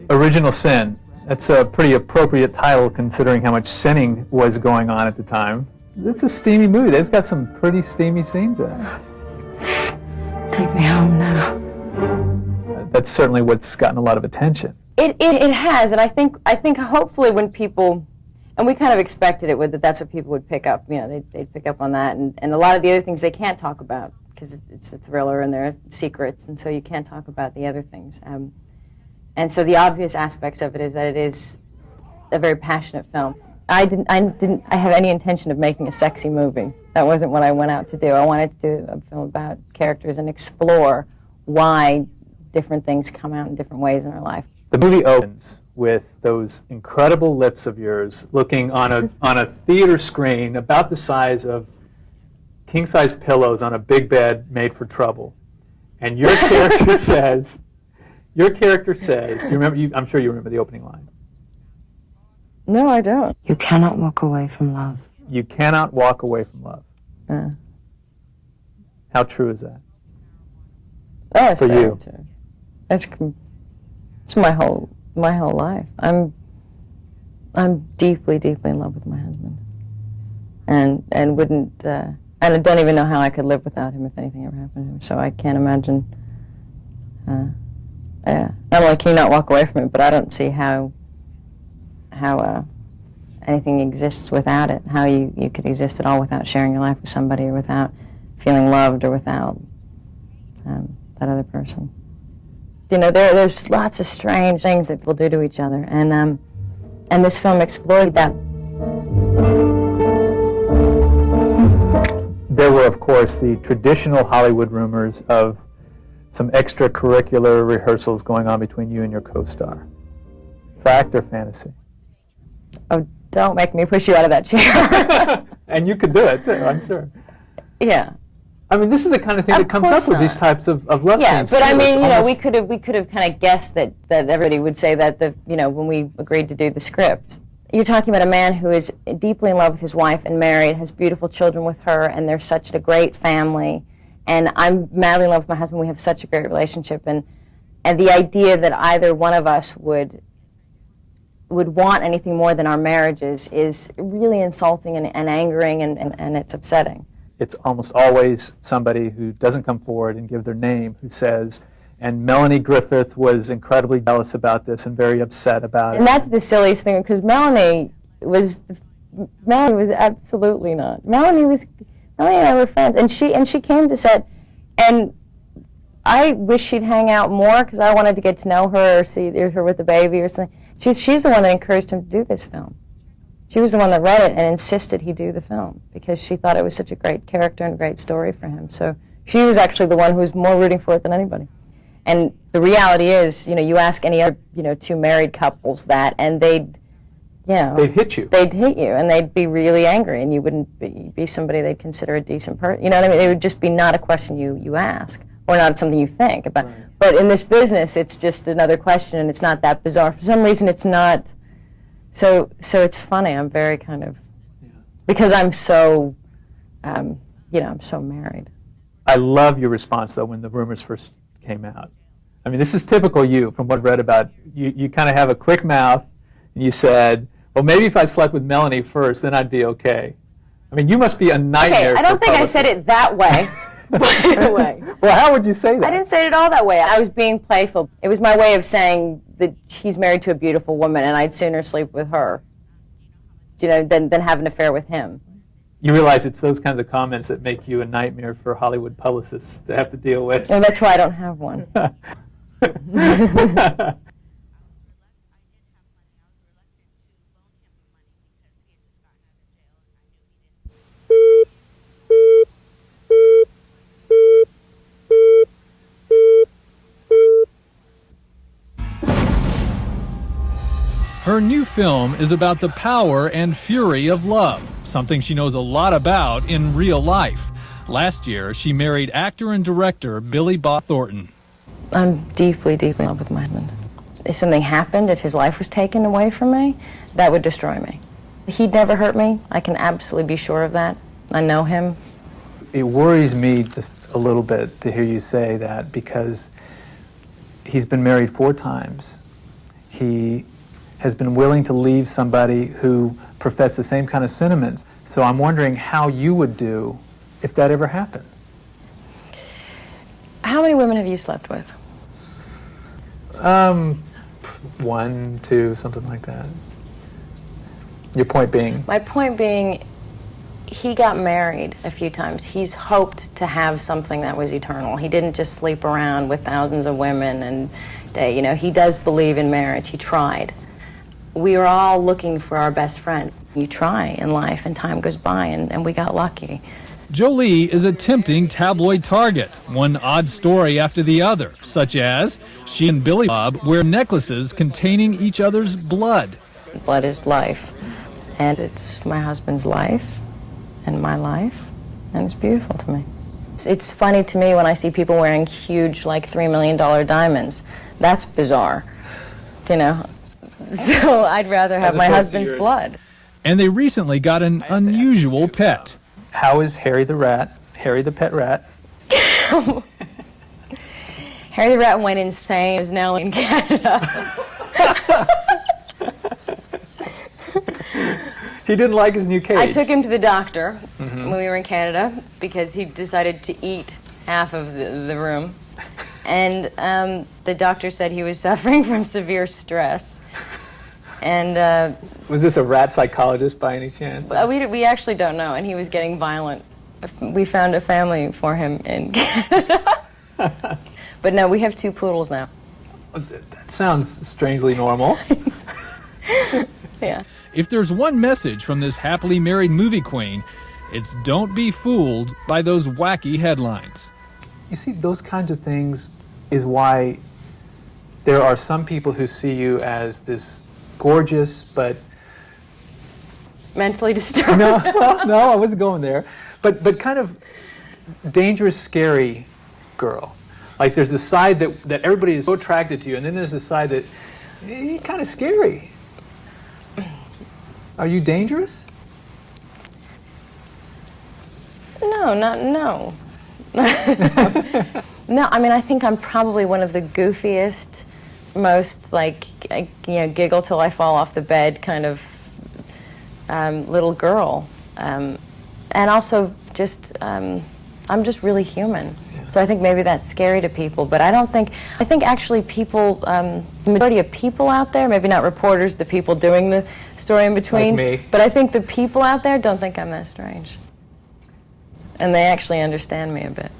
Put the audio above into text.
Original Sin. That's a pretty appropriate title considering how much sinning was going on at the time. It's a steamy movie. It's got some pretty steamy scenes in it. Take me home now. That's certainly what's gotten a lot of attention. It has, and I think hopefully when people, and we kind of expected it that's what people would pick up. You know, they'd pick up on that, and a lot of the other things they can't talk about because it's a thriller and there are secrets, and so you can't talk about the other things. And so the obvious aspects of it is that it is a very passionate film. I didn't have any intention of making a sexy movie. That wasn't what I went out to do. I wanted to do a film about characters and explore why different things come out in different ways in our life. The movie opens with those incredible lips of yours looking on a theater screen about the size of king-size pillows on a big bed made for trouble. And your character says, do you remember, I'm sure you remember the opening line. No, I don't. You cannot walk away from love. You cannot walk away from love. How true is that? Oh, it's for very you? True. It's my whole life. I'm deeply, deeply in love with my husband, and wouldn't, and I don't even know how I could live without him if anything ever happened to him. So I can't imagine. Not only can you not walk away from it, but I don't see how anything exists without it. How you could exist at all without sharing your life with somebody, or without feeling loved, or without that other person. You know, there's lots of strange things that people do to each other, and this film explored that. There were, of course, the traditional Hollywood rumors of some extracurricular rehearsals going on between you and your co-star. Fact or fantasy? Oh, don't make me push you out of that chair. And you could do it, too, I'm sure. Yeah. I mean, this is the kind of thing that comes up with these types of love scenes. Yeah, but too. I mean, you know, we could have kind of guessed that everybody would say that when we agreed to do the script. You're talking about a man who is deeply in love with his wife and married, has beautiful children with her, and they're such a great family. And I'm madly in love with my husband. We have such a great relationship, and the idea that either one of us would want anything more than our marriages is really insulting and angering, and it's upsetting. It's almost always somebody who doesn't come forward and give their name who says, and Melanie Griffith was incredibly jealous about this and very upset about it. And that's the silliest thing, because Melanie was absolutely not. Melanie and I were friends, and she came to set, and I wish she'd hang out more because I wanted to get to know her or see her with the baby or something. She's the one that encouraged him to do this film. She was the one that read it and insisted he do the film because she thought it was such a great character and a great story for him. So she was actually the one who was more rooting for it than anybody. And the reality is, you ask any other, two married couples that, and they'd hit you. They'd hit you, and they'd be really angry, and you wouldn't be somebody they'd consider a decent person. You know what I mean? It would just be not a question you ask, or not something you think about. Right. But in this business, it's just another question, and it's not that bizarre. For some reason, it's not. So it's funny. I'm very kind of, because I'm so, I'm so married. I love your response, though, when the rumors first came out. I mean, this is typical you, from what I've read about you. You kind of have a quick mouth, and you said, well, maybe if I slept with Melanie first, then I'd be okay. I mean, you must be a nightmare. Okay, I don't think I said it that way. By the way. Well, how would you say that? I didn't say it at all that way. I was being playful. It was my way of saying that he's married to a beautiful woman, and I'd sooner sleep with her, than have an affair with him. You realize it's those kinds of comments that make you a nightmare for Hollywood publicists to have to deal with. And that's why I don't have one. Her new film is about the power and fury of love, something she knows a lot about in real life. Last year, she married actor and director Billy Bob Thornton. I'm deeply, deeply in love with my husband. If something happened, if his life was taken away from me, that would destroy me. He'd never hurt me. I can absolutely be sure of that. I know him. It worries me just a little bit to hear you say that, because he's been married 4 times. he has been willing to leave somebody who professed the same kind of sentiments. So I'm wondering how you would do if that ever happened. How many women have you slept with? 1, 2, something like that. Your point being? My point being, he got married a few times. He's hoped to have something that was eternal. He didn't just sleep around with thousands of women and, you know, he does believe in marriage. He tried. We are all looking for our best friend. You try in life and time goes by and we got lucky. Jolie is a tempting tabloid target, one odd story after the other, such as she and Billy Bob wear necklaces containing each other's blood. Blood is life, and it's my husband's life and my life, and it's beautiful to me. It's funny to me when I see people wearing huge, like, $3 million diamonds. That's bizarre, you know? So I'd rather have my husband's blood. And they recently got an unusual pet. How is Harry the rat, Harry the pet rat? Harry the rat went insane, is now in Canada. He didn't like his new cage. I took him to the doctor when we were in Canada because he decided to eat half of the room. And the doctor said he was suffering from severe stress. And was this a rat psychologist by any chance? we actually don't know, and he was getting violent. We found a family for him in Canada. But no, we have 2 poodles now. That sounds strangely normal. Yeah. If there's one message from this happily married movie queen, it's don't be fooled by those wacky headlines. You see, those kinds of things is why there are some people who see you as this gorgeous but Mentally disturbed. no, I wasn't going there, but kind of dangerous, scary girl. Like there's the side that everybody is so attracted to you, and then there's the side that you're kind of scary. Are you dangerous? No. No, I mean, I think I'm probably one of the goofiest, most, like, giggle till I fall off the bed kind of little girl. And also just, I'm just really human. Yeah. So I think maybe that's scary to people, but I think actually people, the majority of people out there, maybe not reporters, the people doing the story in between, like me. But I think the people out there don't think I'm that strange. And they actually understand me a bit.